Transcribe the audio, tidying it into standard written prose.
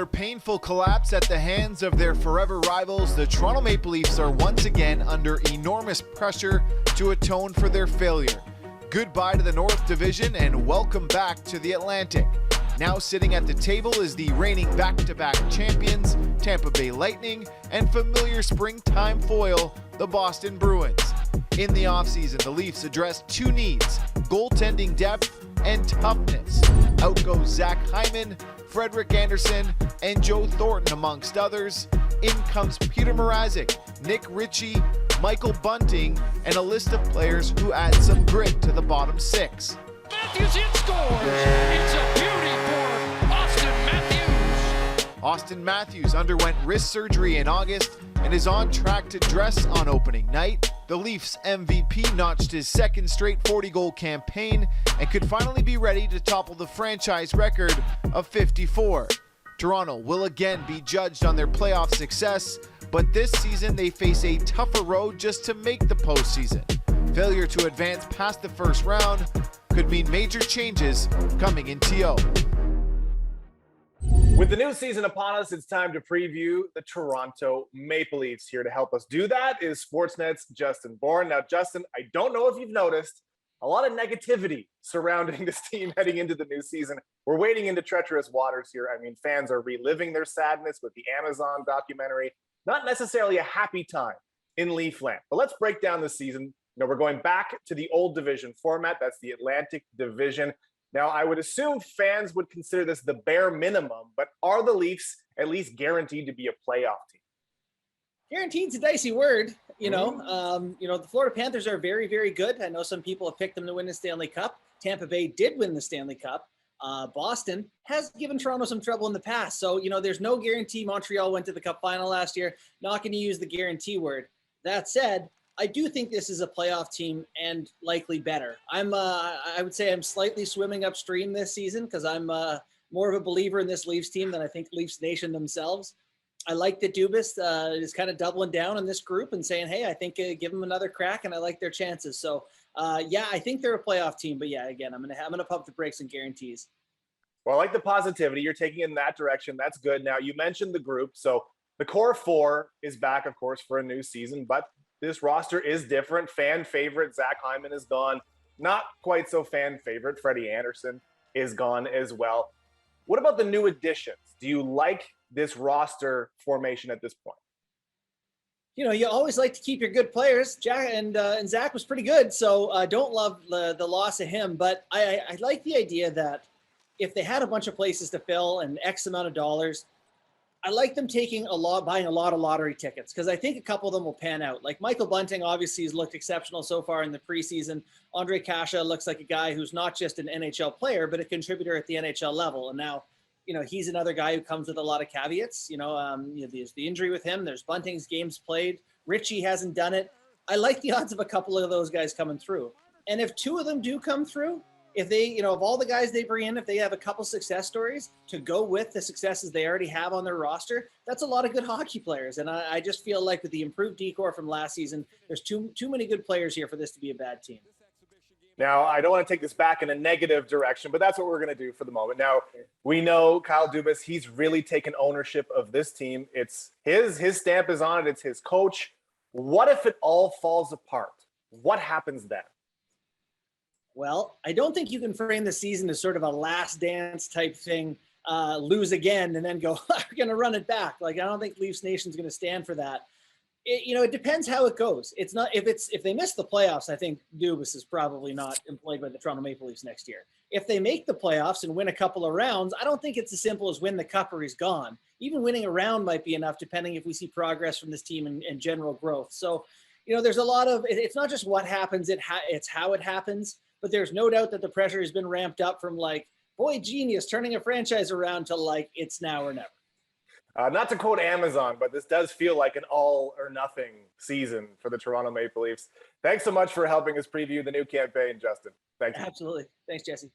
Another painful collapse at the hands of their forever rivals, the Toronto Maple Leafs are once again under enormous pressure to atone for their failure. Goodbye to the North Division and welcome back to the Atlantic. Now sitting at the table is the reigning back-to-back champions, Tampa Bay Lightning, and familiar springtime foil, the Boston Bruins. In the offseason, the Leafs addressed two needs: goaltending depth and toughness. Out goes Zach Hyman, Frederik Andersen, and Joe Thornton, amongst others. In comes Peter Mrazek, Nick Ritchie, Michael Bunting, and a list of players who add some grit to the bottom six. Matthews in scores. It's a beauty for Austin Matthews. Austin Matthews underwent wrist surgery in August and is on track to dress on opening night. The Leafs MVP notched his second straight 40-goal campaign and could finally be ready to topple the franchise record of 54. Toronto will again be judged on their playoff success, but this season they face a tougher road just to make the postseason. Failure to advance past the first round could mean major changes coming in TO. With the new season upon us, it's time to preview the Toronto Maple Leafs. Here to help us do that is Sportsnet's Justin Bourne. Now, Justin, I don't know if you've noticed a lot of negativity surrounding this team heading into the new season. We're wading into treacherous waters here. I mean, fans are reliving their sadness with the Amazon documentary. Not necessarily a happy time in Leafland. But let's break down this season. You know, we're going back to the old division format. That's the Atlantic Division. Now, I would assume fans would consider this the bare minimum, but are the Leafs at least guaranteed to be a playoff team? Guaranteed's a dicey word, the Florida Panthers are very, very good. I know some people have picked them to win the Stanley Cup. Tampa Bay did win the Stanley Cup. Boston has given Toronto some trouble in the past. So, there's no guarantee. Montreal went to the Cup final last year. Not going to use the guarantee word. That said, I do think this is a playoff team and likely better. I would say I'm slightly swimming upstream this season because I'm more of a believer in this Leafs team than I think Leafs Nation themselves. I like that Dubas is kind of doubling down on this group and saying, hey, I think give them another crack, and I like their chances. So, I think they're a playoff team. But, again, I'm gonna pump the brakes and guarantees. Well, I like the positivity. You're taking in that direction. That's good. Now, you mentioned the group. So the core four is back, of course, for a new season. But this roster is different. Fan favorite Zach Hyman is gone. Not quite so fan favorite Freddie Andersen is gone as well. What about the new additions? Do you like this roster formation at this point? You always like to keep your good players. Jack and Zach was pretty good, so I don't love the loss of him. But I like the idea that if they had a bunch of places to fill and X amount of dollars, I like them buying a lot of lottery tickets because I think a couple of them will pan out. Like Michael Bunting obviously has looked exceptional so far in the preseason. Andre Kasha looks like a guy who's not just an NHL player, but a contributor at the NHL level. And now, he's another guy who comes with a lot of caveats. There's the injury with him. There's Bunting's games played. Richie hasn't done it. I like the odds of a couple of those guys coming through. And if two of them do come through, if they, of all the guys they bring in, if they have a couple success stories to go with the successes they already have on their roster, that's a lot of good hockey players. And I just feel like with the improved decor from last season, there's too many good players here for this to be a bad team. Now, I don't want to take this back in a negative direction, but that's what we're going to do for the moment. Now, we know Kyle Dubas, he's really taken ownership of this team. It's his stamp is on it. It's his coach. What if it all falls apart? What happens then? Well, I don't think you can frame the season as sort of a last dance type thing, lose again and then go, we're going to run it back. Like, I don't think Leafs Nation's going to stand for that. It depends how it goes. It's not if they miss the playoffs, I think Dubas is probably not employed by the Toronto Maple Leafs next year. If they make the playoffs and win a couple of rounds, I don't think it's as simple as win the cup or he's gone. Even winning a round might be enough, depending if we see progress from this team and general growth. So, there's a lot of it's not just what happens; it's how it happens. But there's no doubt that the pressure has been ramped up from boy genius turning a franchise around to it's now or never. Not to quote Amazon, but this does feel like an all or nothing season for the Toronto Maple Leafs. Thanks so much for helping us preview the new campaign, Justin. Thank you. Absolutely. Thanks, Jesse.